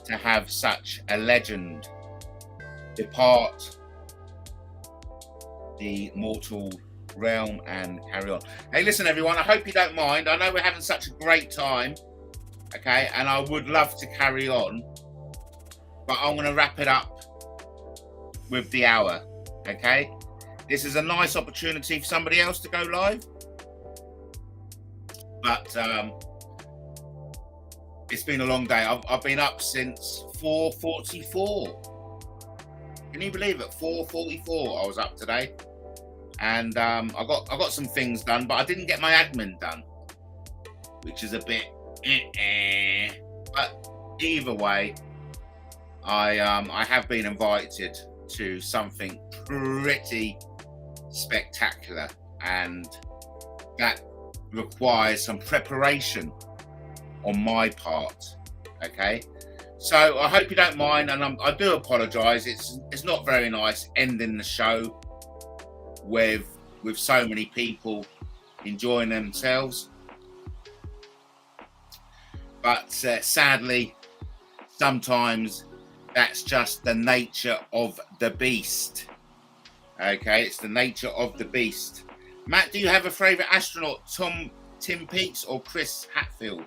Speaker 2: to have such a legend depart the mortal realm and carry on. Hey, listen everyone, I hope you don't mind. I know we're having such a great time, okay, and I would love to carry on, but I'm going to wrap it up with the hour, okay? This is a nice opportunity for somebody else to go live, but it's been a long day. I've been up since 4:44. Can you believe it? 4:44 I was up today, and I got some things done, but I didn't get my admin done, which is a bit but either way, I have been invited to something pretty spectacular, and that requires some preparation on my part, okay? So I hope you don't mind, and I do apologise. It's not very nice ending the show with so many people enjoying themselves, but sadly, sometimes that's just the nature of the beast. Okay, it's the nature of the beast. Matt, do you have a favourite astronaut, Tim Peaks or Chris Hadfield,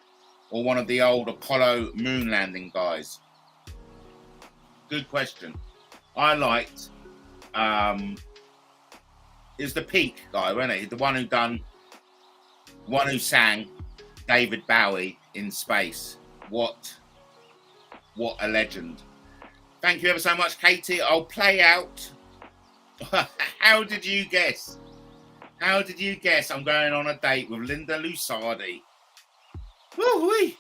Speaker 2: or one of the old Apollo moon landing guys? Good question. I liked is the Peak guy, wasn't it? The one who sang David Bowie in space. What a legend. Thank you ever so much, Katie. I'll play out. How did you guess? How did you guess I'm going on a date with Linda Lusardi? Woo-wee.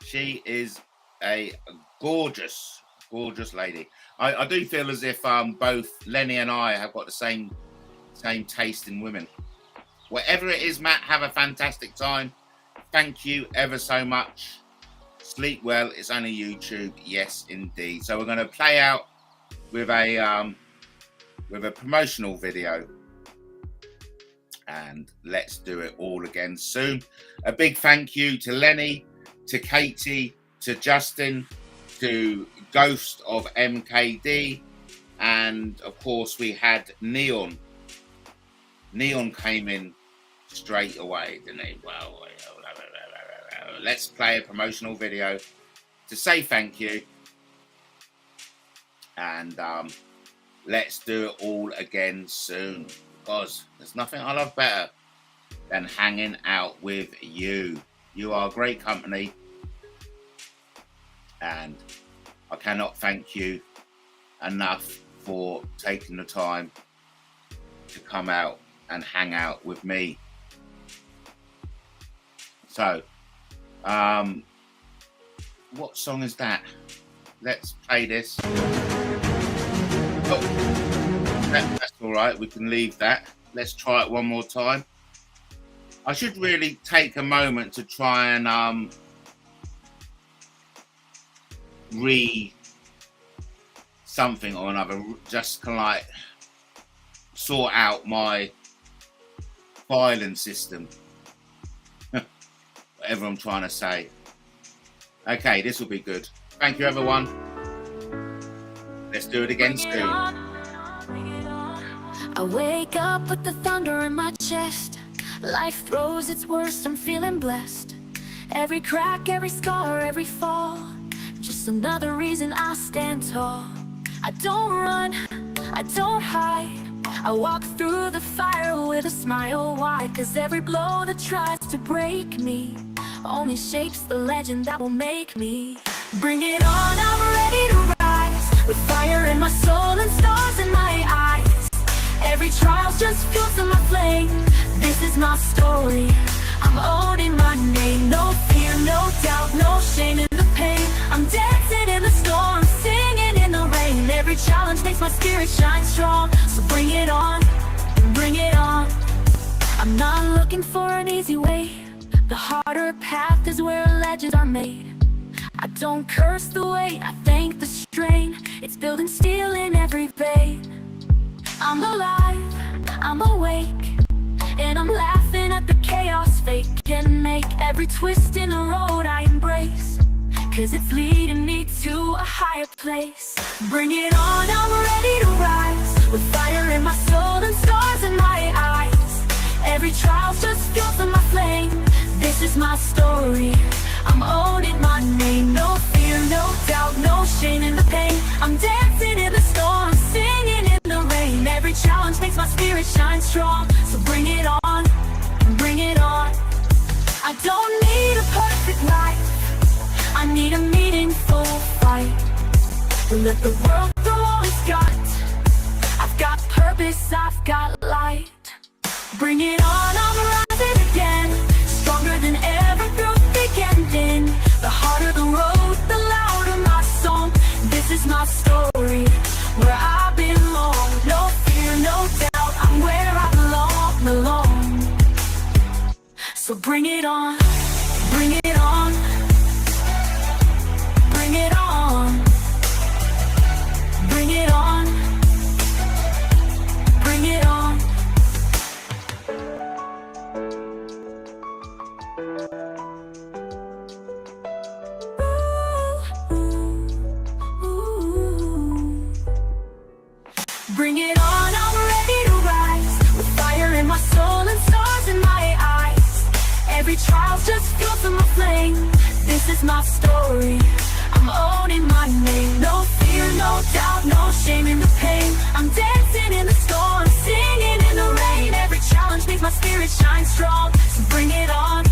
Speaker 2: She is a gorgeous lady. I do feel as if both Lenny and I have got the same taste in women. Whatever it is, Matt, have a fantastic time. Thank you ever so much. Sleep well. It's only YouTube. Yes, indeed. So we're going to play out with a promotional video, and let's do it all again soon. A big thank you to Lenny, to Katie, to Justin, to Ghost of MKD, and of course we had Neon. Neon came in straight away, didn't he? Well, let's play a promotional video to say thank you, and let's do it all again soon, because there's nothing I love better than hanging out with you. You are great company, and I cannot thank you enough for taking the time to come out and hang out with me. So, what song is that? Let's play this. Oh, that's all right. We can leave that. Let's try it one more time. I should really take a moment to try and something or another, just kind of like sort out my filing system. Whatever I'm trying to say. Okay, this will be good. Thank you, everyone. Let's do it again soon.
Speaker 13: I wake up with the thunder in my chest. Life throws its worst, I'm feeling blessed. Every crack, every scar, every fall, just another reason I stand tall. I don't run, I don't hide, I walk through the fire with a smile. Why? 'Cause every blow that tries to break me only shapes the legend that will make me. Bring it on, I'm ready to rise, with fire in my soul and stars in my eyes. Every trial's just fuel to my flame. This is my story, I'm owning my name. No fear, no doubt, no shame in the pain. I'm dancing in the storm, singing in the rain. Every challenge makes my spirit shine strong. So bring it on, bring it on. I'm not looking for an easy way. The harder path is where legends are made. I don't curse the weight, I thank the strain. It's building steel in every vein. I'm alive, I'm awake, and I'm laughing at the chaos fate can make. Every twist in the road I embrace, 'cause it's leading me to a higher place. Bring it on, I'm ready to rise, with fire in my soul and stars in my eyes. Every trial's just fuel to my flame. This is my story, I'm owning my name. No fear, no doubt, no shame in the pain. I'm dancing in the storm, singing in the rain. Every challenge makes my spirit shine strong. So bring it on, bring it on. I don't need a perfect life, I need a meaningful fight. Let the world throw all it's got. I've got purpose, I've got light. Bring it on, I'm rising again, stronger than ever through thick and thin. The harder the road, the louder my song. This is my story, where I belong. No fear, no doubt, I'm where I belong. So bring it on, bring it on, bring it on, bring it on, bring it on. Bring it on, I'm ready to rise, with fire in my soul and stars in my eyes. Every trial's just fuel to my flame. This is my story, I'm owning my name. No fear, no doubt, no shame in the pain. I'm dancing in the storm, singing in the rain. Every challenge makes my spirit shine strong. So bring it on,